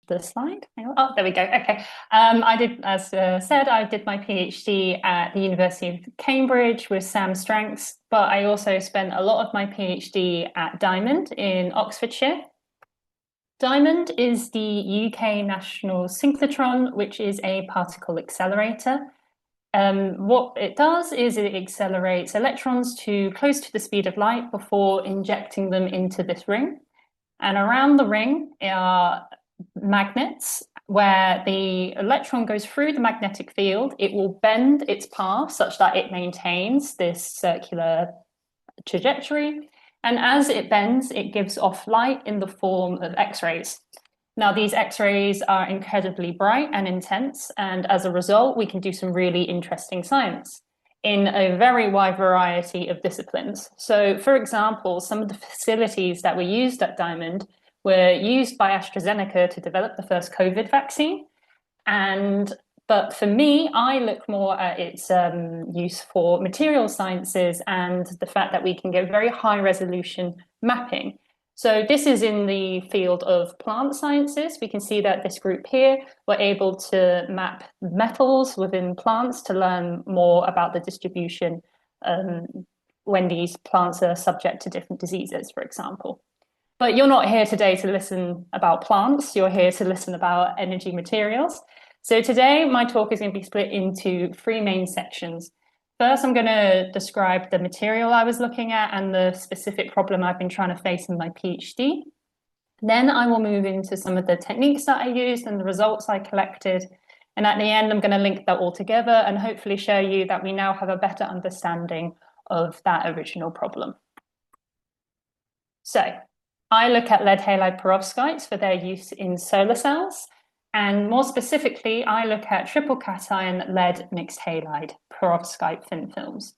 the slide. Hang on. Oh, there we go. Okay. I did, as said, I did my PhD at the University of Cambridge with Sam Strengths, but I also spent a lot of my PhD at Diamond in Oxfordshire. Diamond is the UK National Synchrotron, which is a particle accelerator. What it does is it accelerates electrons to close to the speed of light before injecting them into this ring. And around the ring are magnets where the electron goes through the magnetic field. It will bend its path such that it maintains this circular trajectory. And as it bends, it gives off light in the form of X-rays. Now, these X-rays are incredibly bright and intense, and as a result, we can do some really interesting science in a very wide variety of disciplines. So, for example, some of the facilities that were used at Diamond were used by AstraZeneca to develop the first COVID vaccine. But for me, I look more at its use for material sciences and the fact that we can get very high resolution mapping. So this is in the field of plant sciences. We can see that this group here were able to map metals within plants to learn more about the distribution when these plants are subject to different diseases, for example. But you're not here today to listen about plants. You're here to listen about energy materials. So today, my talk is going to be split into three main sections. First, I'm going to describe the material I was looking at and the specific problem I've been trying to face in my PhD. Then I will move into some of the techniques that I used and the results I collected. And at the end, I'm going to link that all together and hopefully show you that we now have a better understanding of that original problem. So I look at lead halide perovskites for their use in solar cells. And more specifically, I look at triple cation lead mixed halide perovskite thin films.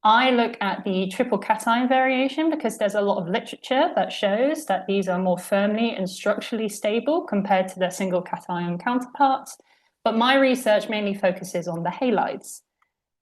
I look at the triple cation variation because there's a lot of literature that shows that these are more firmly and structurally stable compared to their single cation counterparts. But my research mainly focuses on the halides.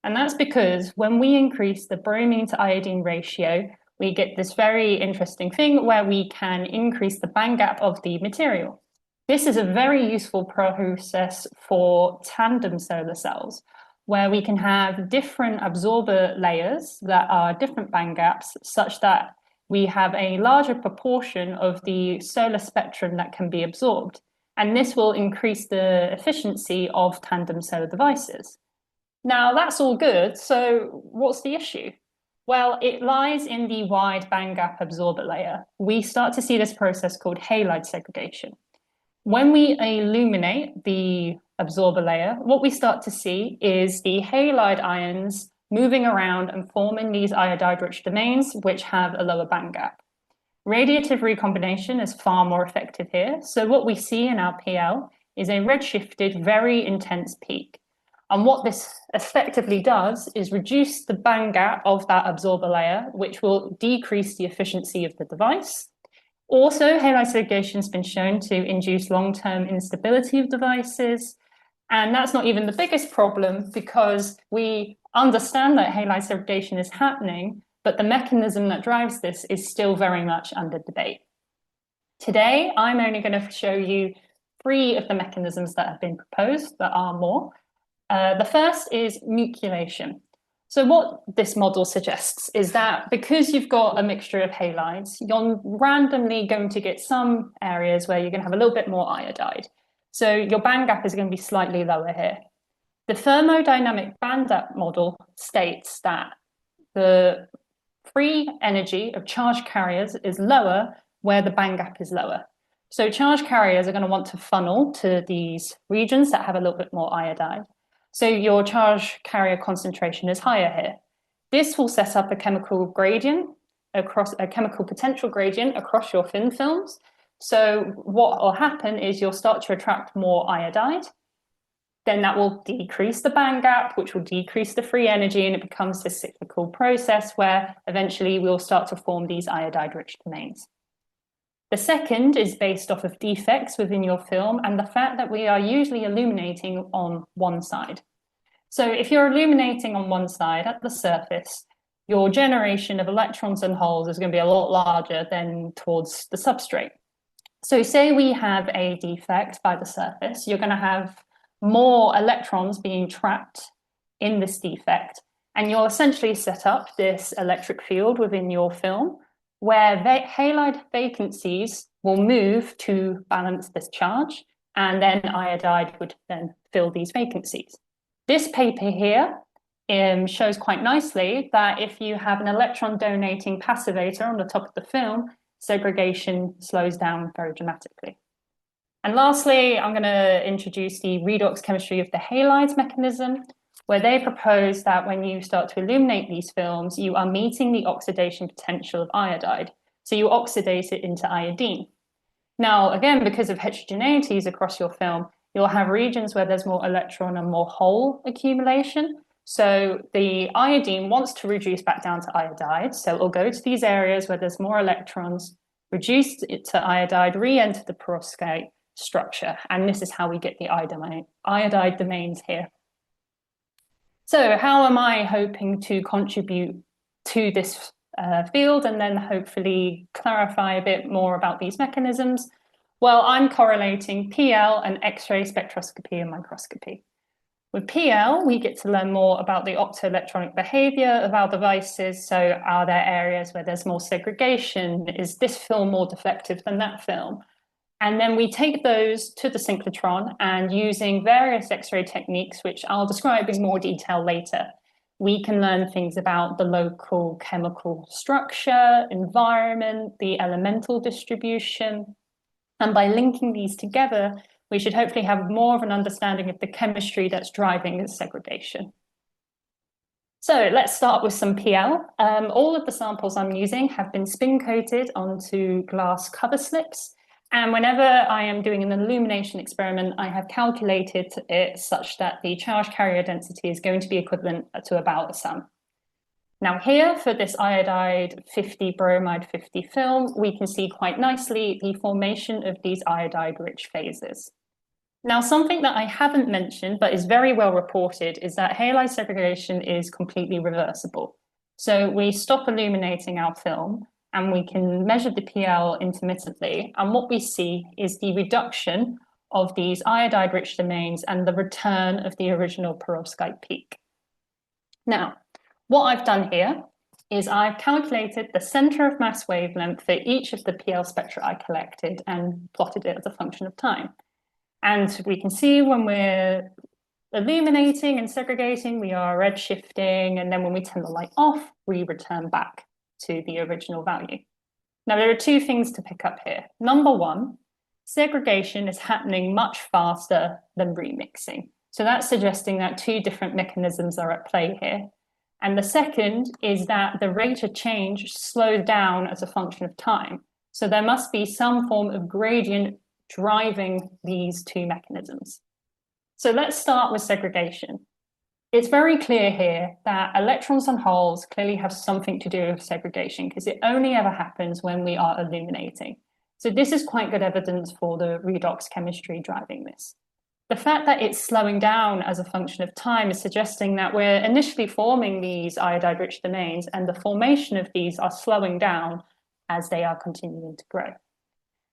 And that's because when we increase the bromine to iodine ratio, we get this very interesting thing where we can increase the band gap of the material. This is a very useful process for tandem solar cells, where we can have different absorber layers that are different band gaps, such that we have a larger proportion of the solar spectrum that can be absorbed. And this will increase the efficiency of tandem solar devices. Now, that's all good. So what's the issue? Well, it lies in the wide bandgap absorber layer. We start to see this process called halide segregation. When we illuminate the absorber layer, what we start to see is the halide ions moving around and forming these iodide-rich domains, which have a lower bandgap. Radiative recombination is far more effective here. So what we see in our PL is a redshifted, very intense peak. And what this effectively does is reduce the band gap of that absorber layer, which will decrease the efficiency of the device. Also, halide segregation has been shown to induce long-term instability of devices. And that's not even the biggest problem because we understand that halide segregation is happening, but the mechanism that drives this is still very much under debate. Today, I'm only going to show you three of the mechanisms that have been proposed. There are more. The first is nucleation. So what this model suggests is that because you've got a mixture of halides, you're randomly going to get some areas where you're going to have a little bit more iodide. So your band gap is going to be slightly lower here. The thermodynamic band gap model states that the free energy of charge carriers is lower where the band gap is lower. So charge carriers are going to want to funnel to these regions that have a little bit more iodide. So your charge carrier concentration is higher here. This will set up a chemical gradient across a chemical potential gradient across your thin films. So what will happen is you'll start to attract more iodide. Then that will decrease the band gap, which will decrease the free energy, and it becomes this cyclical process where eventually we'll start to form these iodide-rich domains. The second is based off of defects within your film and the fact that we are usually illuminating on one side. So if you're illuminating on one side at the surface, your generation of electrons and holes is going to be a lot larger than towards the substrate. So say we have a defect by the surface, you're going to have more electrons being trapped in this defect, and you'll essentially set up this electric field within your film where halide vacancies will move to balance this charge, and then iodide would then fill these vacancies. This paper here shows quite nicely that if you have an electron donating passivator on the top of the film, segregation slows down very dramatically. And lastly, I'm going to introduce the redox chemistry of the halides mechanism, where they propose that when you start to illuminate these films, you are meeting the oxidation potential of iodide. So you oxidate it into iodine. Now, again, because of heterogeneities across your film, you'll have regions where there's more electron and more hole accumulation. So the iodine wants to reduce back down to iodide. So it'll go to these areas where there's more electrons, reduce it to iodide, re-enter the perovskite structure. And this is how we get the iodide domains here. So how am I hoping to contribute to this field and then hopefully clarify a bit more about these mechanisms? Well, I'm correlating PL and X-ray spectroscopy and microscopy. With PL, we get to learn more about the optoelectronic behavior of our devices. So are there areas where there's more segregation? Is this film more deflective than that film? And then we take those to the synchrotron, and using various X-ray techniques, which I'll describe in more detail later, we can learn things about the local chemical structure, environment, the elemental distribution. And by linking these together, we should hopefully have more of an understanding of the chemistry that's driving the segregation. So let's start with some PL. All of the samples I'm using have been spin coated onto glass cover slips. And whenever I am doing an illumination experiment, I have calculated it such that the charge carrier density is going to be equivalent to about a sum. Now here, for this iodide 50 bromide 50 film, we can see quite nicely the formation of these iodide-rich phases. Now, something that I haven't mentioned, but is very well reported, is that halide segregation is completely reversible. So we stop illuminating our film, and we can measure the PL intermittently. And what we see is the reduction of these iodide-rich domains and the return of the original perovskite peak. Now, what I've done here is I've calculated the center of mass wavelength for each of the PL spectra I collected and plotted it as a function of time. And we can see when we're illuminating and segregating, we are redshifting, and then when we turn the light off, we return back to the original value. Now, there are two things to pick up here. Number one, segregation is happening much faster than remixing. So that's suggesting that two different mechanisms are at play here. And the second is that the rate of change slows down as a function of time. So there must be some form of gradient driving these two mechanisms. So let's start with segregation. It's very clear here that electrons and holes clearly have something to do with segregation because it only ever happens when we are illuminating. So this is quite good evidence for the redox chemistry driving this. The fact that it's slowing down as a function of time is suggesting that we're initially forming these iodide-rich domains, and the formation of these are slowing down as they are continuing to grow.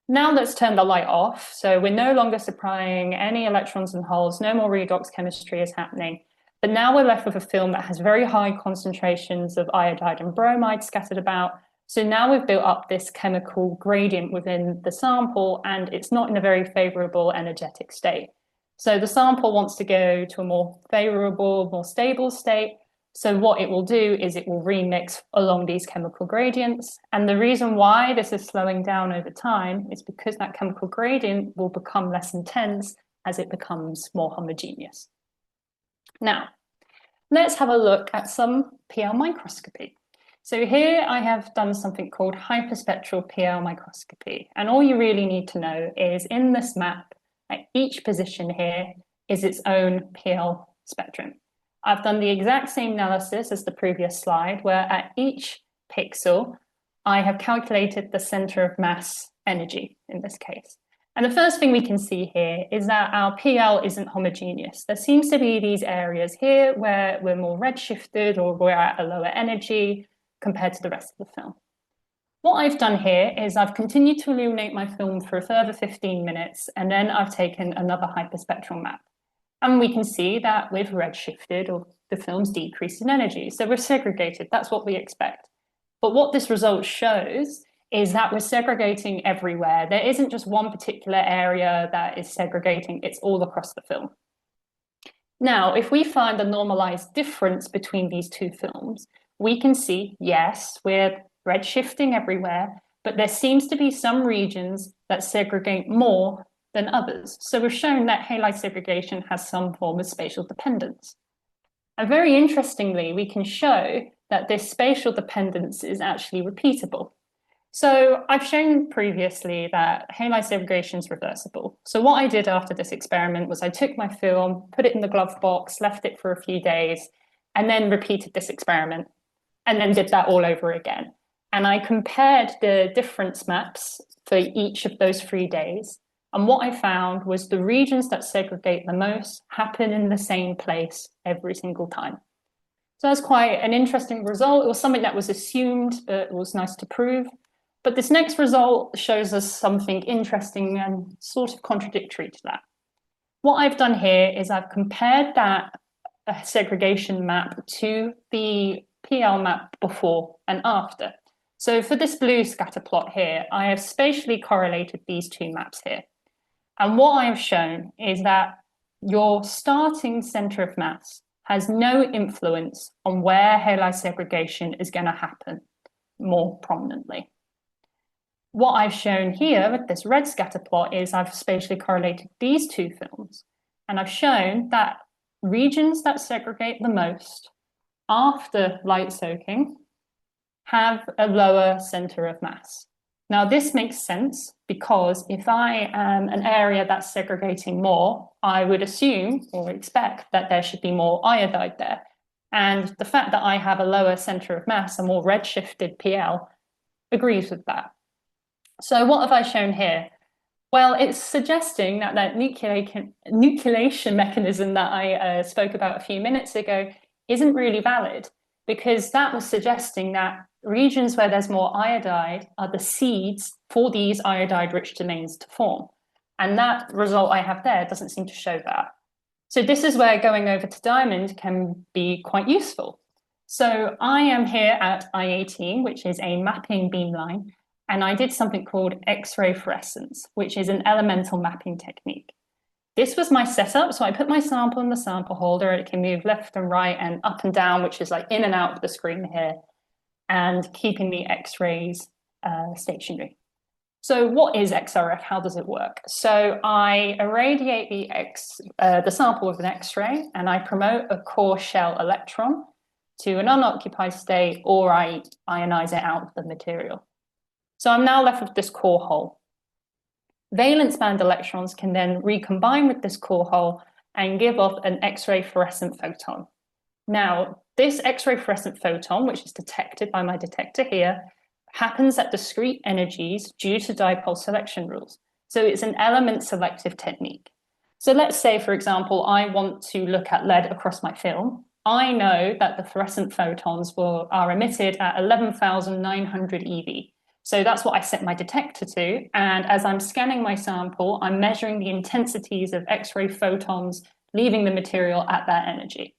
Now let's turn the light off. So we're no longer supplying any electrons and holes, no more redox chemistry is happening. But now we're left with a film that has very high concentrations of iodide and bromide scattered about. So now we've built up this chemical gradient within the sample, and it's not in a very favorable energetic state. So the sample wants to go to a more favorable, more stable state. So what it will do is it will remix along these chemical gradients. And the reason why this is slowing down over time is because that chemical gradient will become less intense as it becomes more homogeneous. Now, let's have a look at some PL microscopy. So here I have done something called hyperspectral PL microscopy. And all you really need to know is in this map, at each position here is its own PL spectrum. I've done the exact same analysis as the previous slide, where at each pixel, I have calculated the center of mass energy in this case. And the first thing we can see here is that our PL isn't homogeneous. There seems to be these areas here where we're more redshifted or we're at a lower energy compared to the rest of the film. What I've done here is I've continued to illuminate my film for a further 15 minutes, and then I've taken another hyperspectral map. And we can see that we've redshifted, or the film's decreased in energy. So we're segregated, that's what we expect. But what this result shows is that we're segregating everywhere. There isn't just one particular area that is segregating, it's all across the film. Now, if we find a normalized difference between these two films, we can see, yes, we're redshifting everywhere, but there seems to be some regions that segregate more than others. So we've shown that halide segregation has some form of spatial dependence. And very interestingly, we can show that this spatial dependence is actually repeatable. So I've shown previously that halide segregation is reversible. So what I did after this experiment was I took my film, put it in the glove box, left it for a few days, and then repeated this experiment, and then did that all over again. And I compared the difference maps for each of those 3 days. And what I found was the regions that segregate the most happen in the same place every single time. So that's quite an interesting result. It was something that was assumed, but it was nice to prove. But this next result shows us something interesting and sort of contradictory to that. What I've done here is I've compared that segregation map to the PL map before and after. So for this blue scatter plot here, I have spatially correlated these two maps here. And what I have shown is that your starting center of mass has no influence on where halide segregation is going to happen more prominently. What I've shown here with this red scatter plot is I've spatially correlated these two films, and I've shown that regions that segregate the most after light soaking have a lower center of mass. Now, this makes sense because if I am an area that's segregating more, I would assume or expect that there should be more iodide there. And the fact that I have a lower center of mass, a more redshifted PL, agrees with that. So what have I shown here? Well, it's suggesting that that nucleation mechanism that I spoke about a few minutes ago isn't really valid, because that was suggesting that regions where there's more iodide are the seeds for these iodide-rich domains to form. And that result I have there doesn't seem to show that. So this is where going over to diamond can be quite useful. So I am here at I18, which is a mapping beamline, and I did something called X-ray fluorescence, which is an elemental mapping technique. This was my setup. So I put my sample in the sample holder. It can move left and right and up and down, which is like in and out of the screen here, and keeping the X-rays stationary. So what is XRF? How does it work? So I irradiate the sample with an X-ray, and I promote a core shell electron to an unoccupied state, or I ionize it out of the material. So I'm now left with this core hole. Valence band electrons can then recombine with this core hole and give off an X-ray fluorescent photon. Now, this X-ray fluorescent photon, which is detected by my detector here, happens at discrete energies due to dipole selection rules. So it's an element selective technique. So let's say, for example, I want to look at lead across my film. I know that the fluorescent photons are emitted at 11,900 eV. So that's what I set my detector to. And as I'm scanning my sample, I'm measuring the intensities of X-ray photons leaving the material at that energy.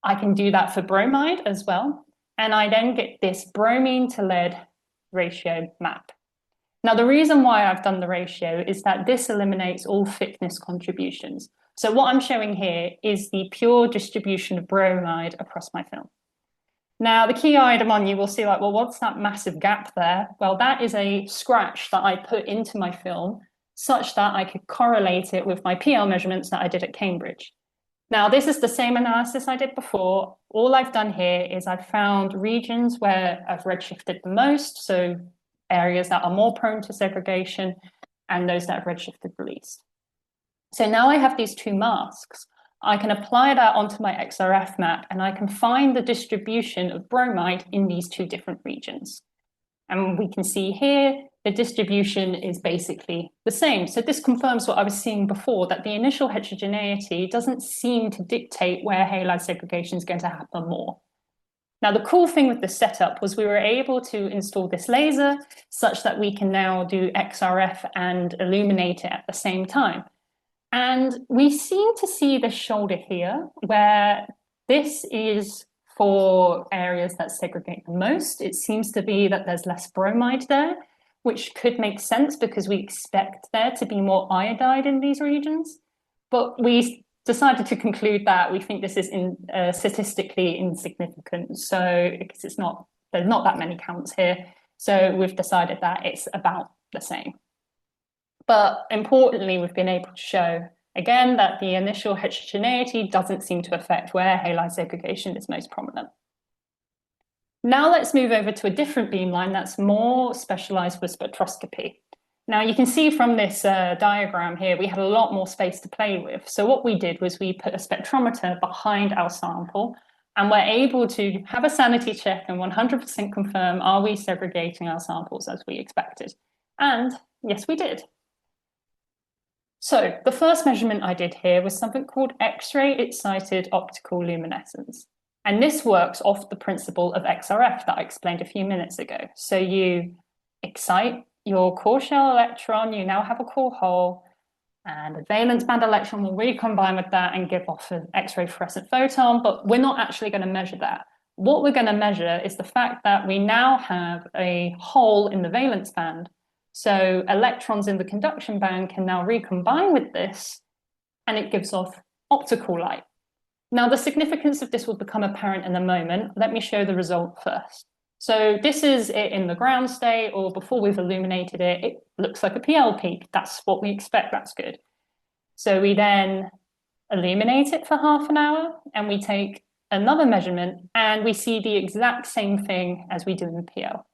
I can do that for bromide as well. And I then get this bromine to lead ratio map. Now, the reason why I've done the ratio is that this eliminates all thickness contributions. So what I'm showing here is the pure distribution of bromide across my film. Now, the key item on you will see like, well, what's that massive gap there? Well, that is a scratch that I put into my film such that I could correlate it with my PL measurements that I did at Cambridge. Now, this is the same analysis I did before. All I've done here is I've found regions where I've redshifted the most, so areas that are more prone to segregation, and those that have redshifted the least. So now I have these two masks. I can apply that onto my XRF map, and I can find the distribution of bromide in these two different regions. And we can see here, the distribution is basically the same. So this confirms what I was seeing before, that the initial heterogeneity doesn't seem to dictate where halide segregation is going to happen more. Now, the cool thing with the setup was we were able to install this laser such that we can now do XRF and illuminate it at the same time. And we seem to see the shoulder here, where this is for areas that segregate the most. It seems to be that there's less bromide there, which could make sense because we expect there to be more iodide in these regions. But we decided to conclude that we think this is statistically insignificant. So because there's not that many counts here. So we've decided that it's about the same. But importantly, we've been able to show, again, that the initial heterogeneity doesn't seem to affect where halide segregation is most prominent. Now let's move over to a different beamline that's more specialized for spectroscopy. Now you can see from this diagram here, we had a lot more space to play with. So what we did was we put a spectrometer behind our sample, and we're able to have a sanity check and 100% confirm, are we segregating our samples as we expected? And yes, we did. So the first measurement I did here was something called X-ray excited optical luminescence. And this works off the principle of XRF that I explained a few minutes ago. So you excite your core shell electron, you now have a core hole, and a valence band electron will recombine with that and give off an X-ray fluorescent photon, but we're not actually going to measure that. What we're going to measure is the fact that we now have a hole in the valence band. So electrons in the conduction band can now recombine with this, and it gives off optical light. Now, the significance of this will become apparent in a moment. Let me show the result first. So this is it in the ground state, or before we've illuminated it, it looks like a PL peak. That's what we expect, that's good. So we then illuminate it for half an hour, and we take another measurement, and we see the exact same thing as we do in PL.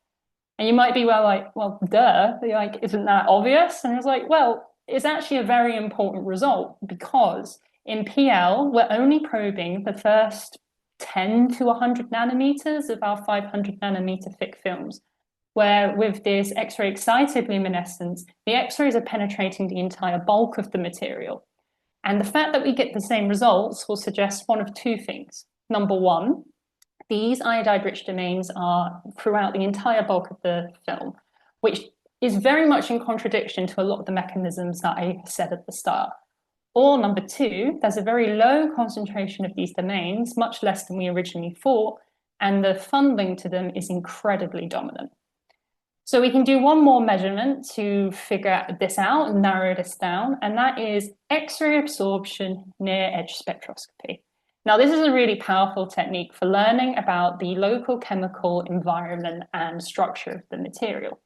And you might be well, duh, like, isn't that obvious? And I was like, well, it's actually a very important result, because in PL, we're only probing the first 10 to 100 nanometers of our 500 nanometer thick films, where with this X-ray excited luminescence, the X-rays are penetrating the entire bulk of the material. And the fact that we get the same results will suggest one of two things. Number one, these iodide-rich domains are throughout the entire bulk of the film, which is very much in contradiction to a lot of the mechanisms that I said at the start. Or number two, there's a very low concentration of these domains, much less than we originally thought, and the funding to them is incredibly dominant. So we can do one more measurement to figure this out and narrow this down, and that is X-ray absorption near edge spectroscopy. Now, this is a really powerful technique for learning about the local chemical environment and structure of the material.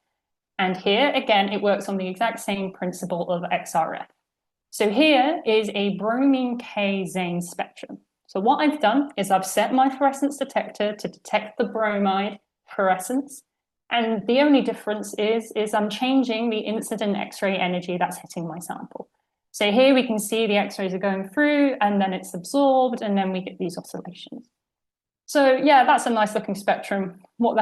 And here, again, it works on the exact same principle of XRF. So here is a bromine K Zane spectrum. So what I've done is I've set my fluorescence detector to detect the bromide fluorescence. And the only difference is I'm changing the incident X-ray energy that's hitting my sample. So here we can see the X-rays are going through, and then it's absorbed, and then we get these oscillations. So yeah, that's a nice looking spectrum. What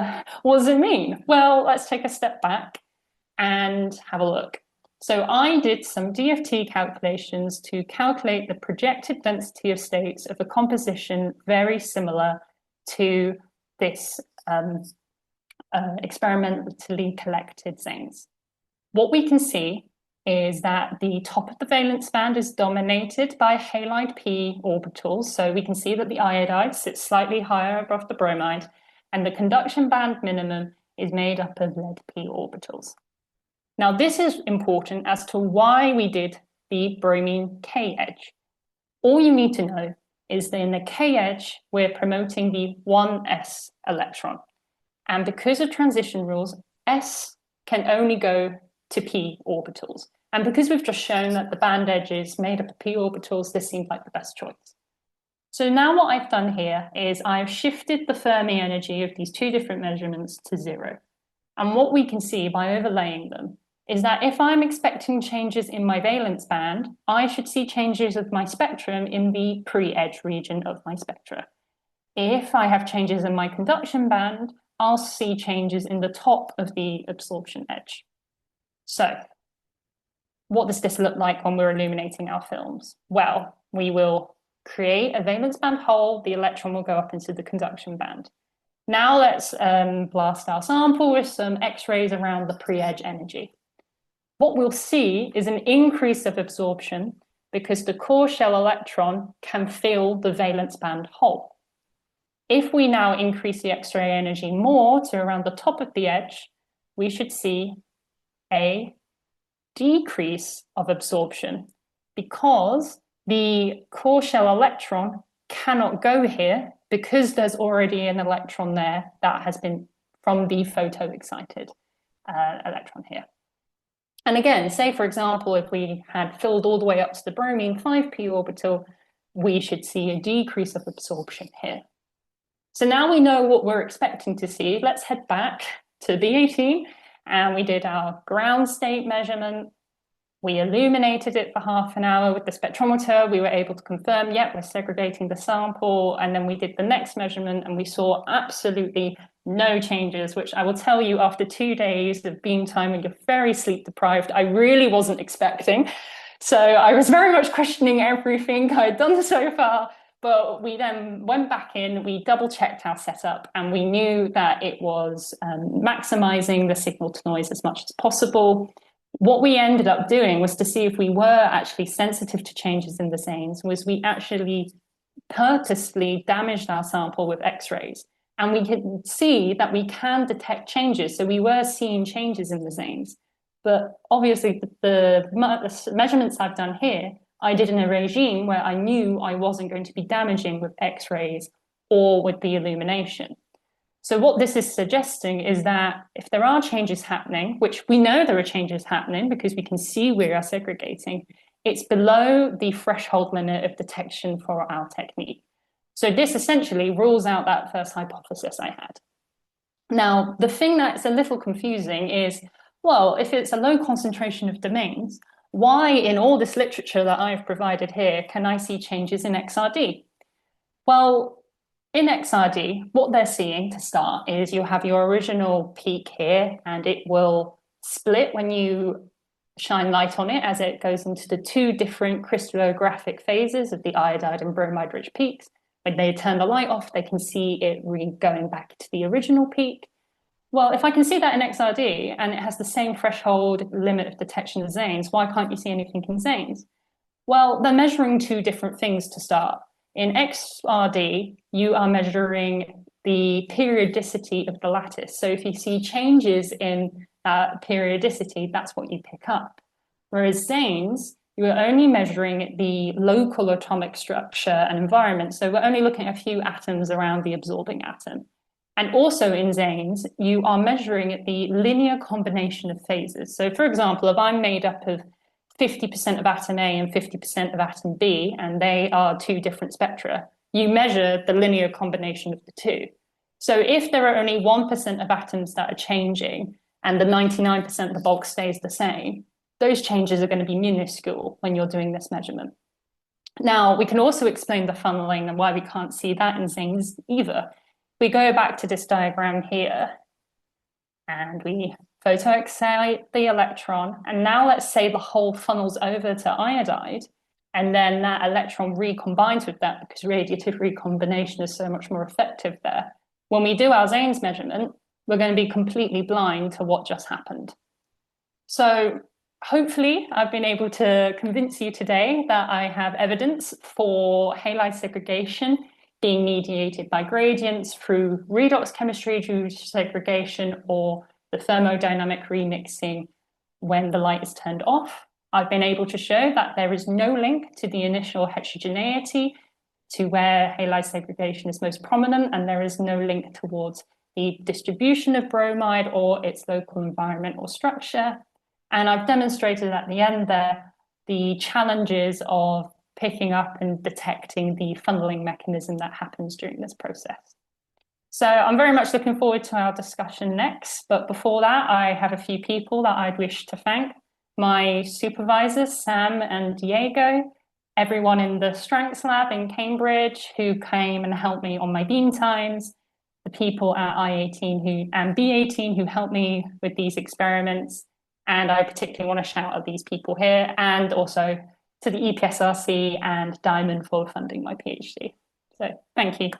does it mean? Well, let's take a step back and have a look. So I did some DFT calculations to calculate the projected density of states of a composition very similar to this experimentally collected Zanes. What we can see is that the top of the valence band is dominated by halide p orbitals. So we can see that the iodide sits slightly higher above the bromide, and the conduction band minimum is made up of lead p orbitals. Now, this is important as to why we did the bromine K edge. All you need to know is that in the K edge, we're promoting the 1s electron. And because of transition rules, S can only go to p orbitals. And because we've just shown that the band edge is made up of p orbitals, this seemed like the best choice. So now what I've done here is I've shifted the Fermi energy of these two different measurements to 0. And what we can see by overlaying them is that if I'm expecting changes in my valence band, I should see changes of my spectrum in the pre-edge region of my spectra. If I have changes in my conduction band, I'll see changes in the top of the absorption edge. So what does this look like when we're illuminating our films? Well, we will create a valence band hole, the electron will go up into the conduction band. Now let's blast our sample with some X-rays around the pre-edge energy. What we'll see is an increase of absorption because the core shell electron can fill the valence band hole. If we now increase the X-ray energy more to around the top of the edge, we should see a decrease of absorption because the core shell electron cannot go here because there's already an electron there that has been from the photo-excited electron here. And again, say for example, if we had filled all the way up to the bromine 5p orbital, we should see a decrease of absorption here. So now we know what we're expecting to see. Let's head back to B18, and we did our ground state measurement. We illuminated it for half an hour with the spectrometer. We were able to confirm, yep, we're segregating the sample. And then we did the next measurement and we saw absolutely no changes, which I will tell you after 2 days of beam time when you're very sleep deprived, I really wasn't expecting. So I was very much questioning everything I'd done so far. But we then went back in, we double checked our setup, and we knew that it was maximizing the signal to noise as much as possible. What we ended up doing was to see if we were actually sensitive to changes in the XANES, was we actually purposely damaged our sample with X-rays. And we could see that we can detect changes. So we were seeing changes in the XANES. But obviously the measurements I've done here, I did in a regime where I knew I wasn't going to be damaging with X-rays or with the illumination. So what this is suggesting is that if there are changes happening, which we know there are changes happening because we can see we are segregating, it's below the threshold limit of detection for our technique. So this essentially rules out that first hypothesis I had. Now, the thing that's a little confusing is, well, if it's a low concentration of domains, why in all this literature that I've provided here can I see changes in XRD? Well, in XRD, what they're seeing to start is you have your original peak here, and it will split when you shine light on it as it goes into the two different crystallographic phases of the iodide and bromide-rich peaks. When they turn the light off, they can see it going back to the original peak. Well, if I can see that in XRD and it has the same threshold limit of detection as XANES, why can't you see anything in XANES? Well, they're measuring two different things to start. In XRD, you are measuring the periodicity of the lattice. So if you see changes in periodicity, that's what you pick up. Whereas XANES, you are only measuring the local atomic structure and environment. So we're only looking at a few atoms around the absorbing atom. And also in XANES, you are measuring the linear combination of phases. So for example, if I'm made up of 50% of atom A and 50% of atom B, and they are two different spectra, you measure the linear combination of the two. So if there are only 1% of atoms that are changing and the 99% of the bulk stays the same, those changes are going to be minuscule when you're doing this measurement. Now, we can also explain the funneling and why we can't see that in XANES either. We go back to this diagram here, and we photo-excite the electron, and now let's say the hole funnels over to iodide, and then that electron recombines with that because radiative recombination is so much more effective there. When we do our XANES measurement, we're going to be completely blind to what just happened. So hopefully I've been able to convince you today that I have evidence for halide segregation being mediated by gradients through redox chemistry due to segregation or the thermodynamic remixing when the light is turned off. I've been able to show that there is no link to the initial heterogeneity to where halide segregation is most prominent, and there is no link towards the distribution of bromide or its local environment or structure. And I've demonstrated at the end there the challenges of picking up and detecting the funneling mechanism that happens during this process. So I'm very much looking forward to our discussion next, but before that, I have a few people that I'd wish to thank. My supervisors, Sam and Diego, everyone in the Strengths Lab in Cambridge who came and helped me on my beam times, the people at I18 and B18 who helped me with these experiments, and I particularly want to shout out these people here, and also to the EPSRC and Diamond for funding my PhD. So thank you.